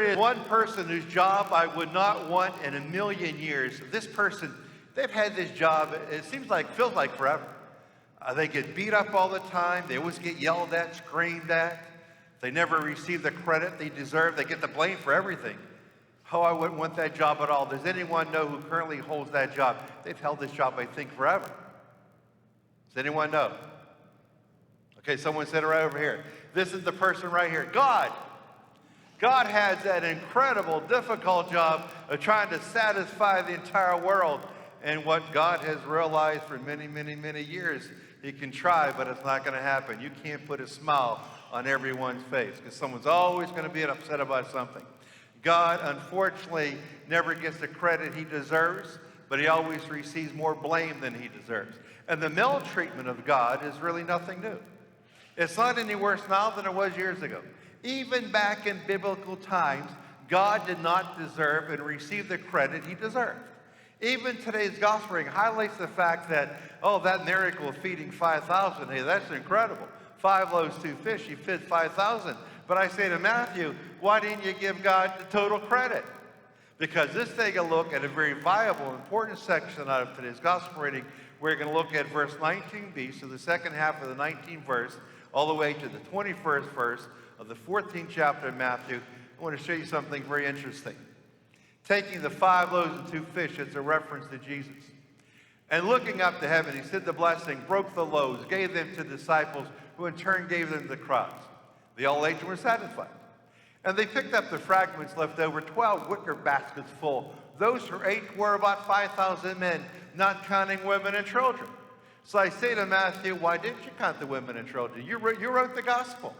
there is one person whose job I would not want in a million years. This person, they've had this job, it feels like forever. They get beat up all the time. They always get yelled at, screamed at. They never receive the credit they deserve. They get the blame for everything. Oh, I wouldn't want that job at all. Does anyone know who currently holds that job? They've held this job, I think, forever. Does anyone know? Okay, someone said it right over here. This is the person right here. God. God has that incredible, difficult job of trying to satisfy the entire world. And what God has realized for many, many, many years, he can try, but it's not going to happen. You can't put a smile on everyone's face because someone's always going to be upset about something. God, unfortunately, never gets the credit he deserves, but he always receives more blame than he deserves. And the maltreatment of God is really nothing new. It's not any worse now than it was years ago. Even back in biblical times, God did not deserve and receive the credit he deserved. Even today's gospel reading highlights the fact that, oh, that miracle of feeding 5,000, hey, that's incredible. 5 loaves, 2 fish, he fed 5,000. But I say to Matthew, why didn't you give God the total credit? Because let's take a look at a very viable, important section out of today's gospel reading. We're going to look at verse 19b, so the second half of the 19th verse, all the way to the 21st verse of the 14th chapter of Matthew. I want to show you something very interesting. Taking the 5 loaves and 2 fish, it's a reference to Jesus. And looking up to heaven, he said the blessing, broke the loaves, gave them to the disciples, who in turn gave them to the crowds. They all ate and were satisfied. And they picked up the fragments left over, 12 wicker baskets full. Those who ate were about 5,000 men, not counting women and children. So I say to Matthew, why didn't you count the women and children? You wrote the gospel.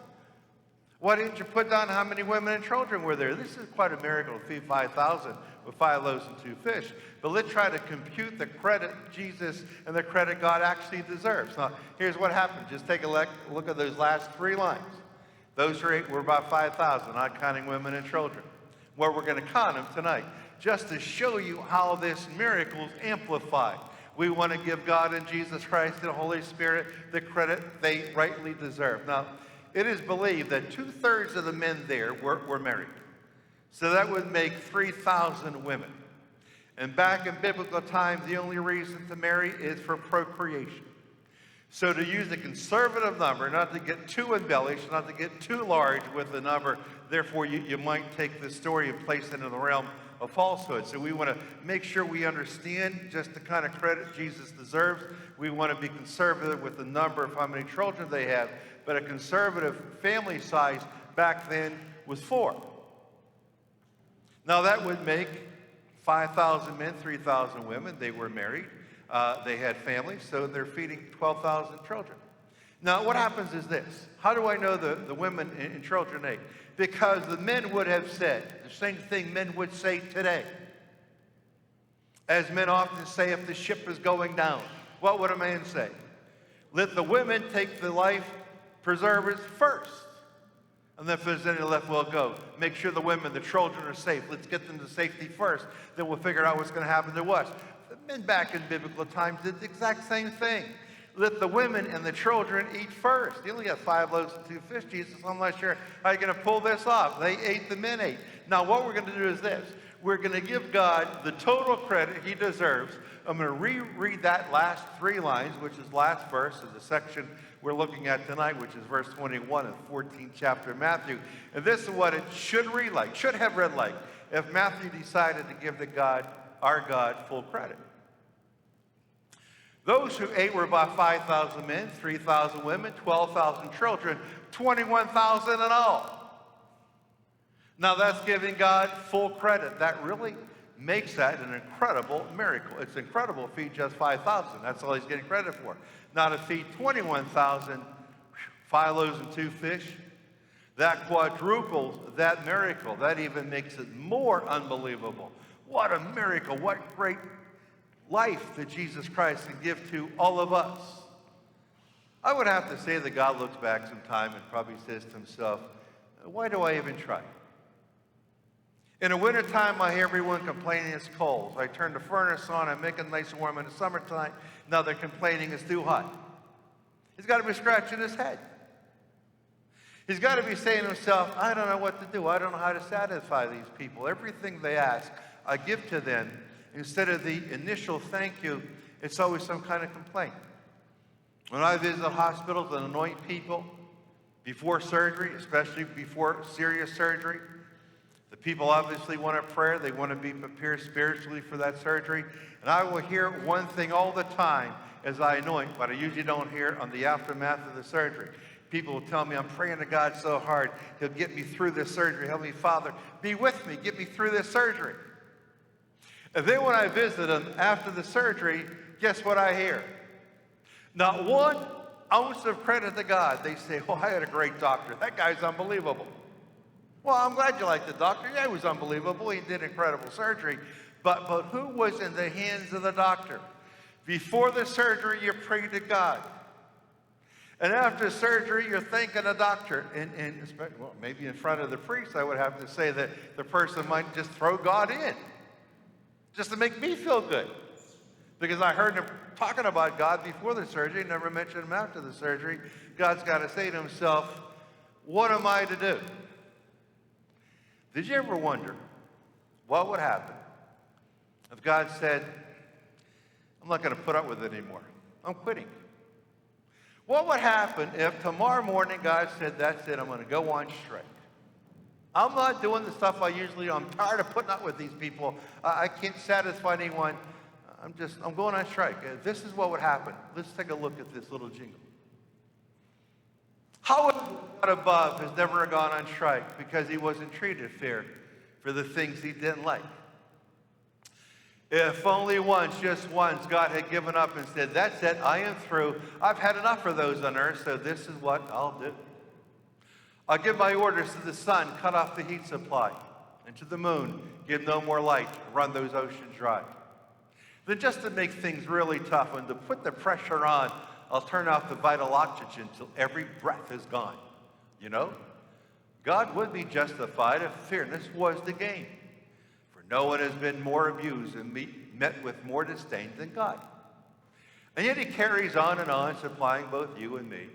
Why didn't you put down how many women and children were there? This is quite a miracle to feed 5,000 with 5 loaves and 2 fish. But let's try to compute the credit Jesus and the credit God actually deserves. Now, here's what happened. Just take a look at those last 3 lines. Those who ate were about 5,000, not counting women and children. Well, we're going to count them tonight, just to show you how this miracle is amplified. We want to give God and Jesus Christ and the Holy Spirit the credit they rightly deserve. Now, it is believed that 2/3 of the men there were married. So that would make 3,000 women. And back in biblical times, the only reason to marry is for procreation. So to use a conservative number, not to get too embellished, not to get too large with the number, therefore you might take this story and place it in the realm of falsehood. So we want to make sure we understand just the kind of credit Jesus deserves. We want to be conservative with the number of how many children they have. But a conservative family size back then was 4. Now that would make 5,000 men, 3,000 women. They were married. They had families, so they're feeding 12,000 children. Now what happens is this. How do I know the women and children ate? Because the men would have said the same thing men would say today. As men often say if the ship is going down, what would a man say? Let the women take the life preservers first. And then if there's any left, we'll go. Make sure the women, the children are safe. Let's get them to safety first. Then we'll figure out what's going to happen to us. The men back in biblical times did the exact same thing. Let the women and the children eat first. You only got 5 loaves and 2 fish, Jesus. I'm not sure how you're going to pull this off. They ate, the men ate. Now what we're going to do is this. We're going to give God the total credit he deserves. I'm going to reread that last 3 lines, which is last verse of the section we're looking at tonight, which is verse 21 of the 14th chapter of Matthew. And this is what it should read like, should have read like, if Matthew decided to give our God, full credit. Those who ate were about 5,000 men, 3,000 women, 12,000 children, 21,000 in all. Now that's giving God full credit. That really makes that an incredible miracle. It's incredible to feed just 5,000. That's all he's getting credit for. Now to feed 21,000, 5 loaves and 2 fish, that quadruples that miracle. That even makes it more unbelievable. What a miracle. What great life that Jesus Christ can give to all of us. I would have to say that God looks back sometime and probably says to himself, why do I even try? In the wintertime, I hear everyone complaining it's cold. I turn the furnace on, I make it nice and warm. In the summertime, now they're complaining it's too hot. He's got to be scratching his head. He's got to be saying to himself, I don't know what to do. I don't know how to satisfy these people. Everything they ask, I give to them. Instead of the initial thank you, it's always some kind of complaint. When I visit hospitals and anoint people before surgery, especially before serious surgery, the people obviously want a prayer. They want to be prepared spiritually for that surgery. And I will hear one thing all the time as I anoint, but I usually don't hear it on the aftermath of the surgery. People will tell me, I'm praying to God so hard, He'll get me through this surgery. Help me, Father, be with me, get me through this surgery. And then when I visit them after the surgery, guess what I hear? Not one ounce of credit to God. They say, oh, I had a great doctor. That guy's unbelievable. Well, I'm glad you like the doctor. Yeah, he was unbelievable. He did incredible surgery. But who was in the hands of the doctor? Before the surgery, you prayed to God. And after surgery, you're thanking the doctor. And well, maybe in front of the priest, I would have to say that the person might just throw God in, just to make me feel good. Because I heard him talking about God before the surgery, never mentioned him after the surgery. God's got to say to himself, what am I to do? Did you ever wonder what would happen if God said, I'm not going to put up with it anymore. I'm quitting. What would happen if tomorrow morning God said, that's it, I'm going to go on strike. I'm not doing the stuff I usually do. I'm tired of putting up with these people. I can't satisfy anyone. I'm going on strike. This is what would happen. Let's take a look at this little jingle. How God above has never gone on strike because he wasn't treated fair for the things he didn't like. If only once, just once, God had given up and said, that's it, I am through. I've had enough of those on earth, so this is what I'll do. I'll give my orders to the sun, cut off the heat supply, and to the moon, give no more light, run those oceans dry. Then just to make things really tough and to put the pressure on, I'll turn off the vital oxygen till every breath is gone. You know, God would be justified if fairness was the game. For no one has been more abused and met with more disdain than God. And yet he carries on and on, supplying both you and me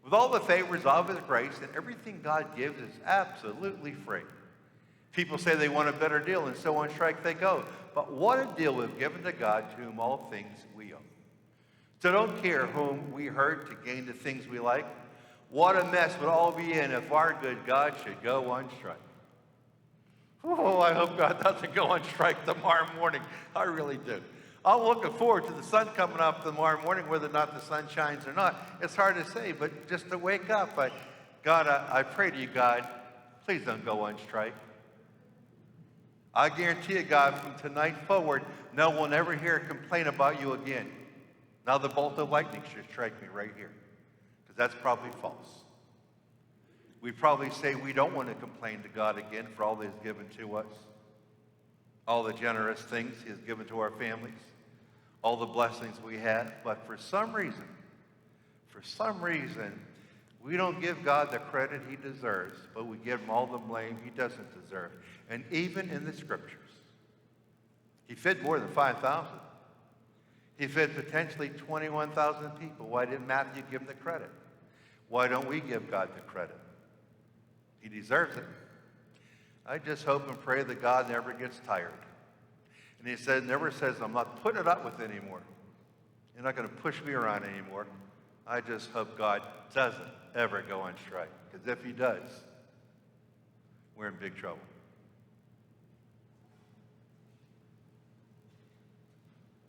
with all the favors of his grace, and everything God gives is absolutely free. People say they want a better deal, and so on strike they go. But what a deal we've given to God, to whom all things we owe. So don't care whom we hurt to gain the things we like. What a mess would all be in if our good God should go on strike. Oh, I hope God doesn't go on strike tomorrow morning. I really do. I'm looking forward to the sun coming up tomorrow morning, whether or not the sun shines or not. It's hard to say, but just to wake up. But God, I pray to you, God, please don't go on strike. I guarantee you, God, from tonight forward, no one will ever hear a complaint about you again. Now the bolt of lightning should strike me right here, because that's probably false. We probably say we don't want to complain to God again for all that he's given to us, all the generous things he has given to our families, all the blessings we had. But for some reason, we don't give God the credit he deserves, but we give him all the blame he doesn't deserve. And even in the scriptures, he fed more than 5,000. He fed potentially 21,000 people. Why didn't Matthew give him the credit? Why don't we give God the credit? He deserves it. I just hope and pray that God never gets tired. And he never says, I'm not putting it up with anymore. You're not going to push me around anymore. I just hope God doesn't ever go on strike. Because if he does, we're in big trouble.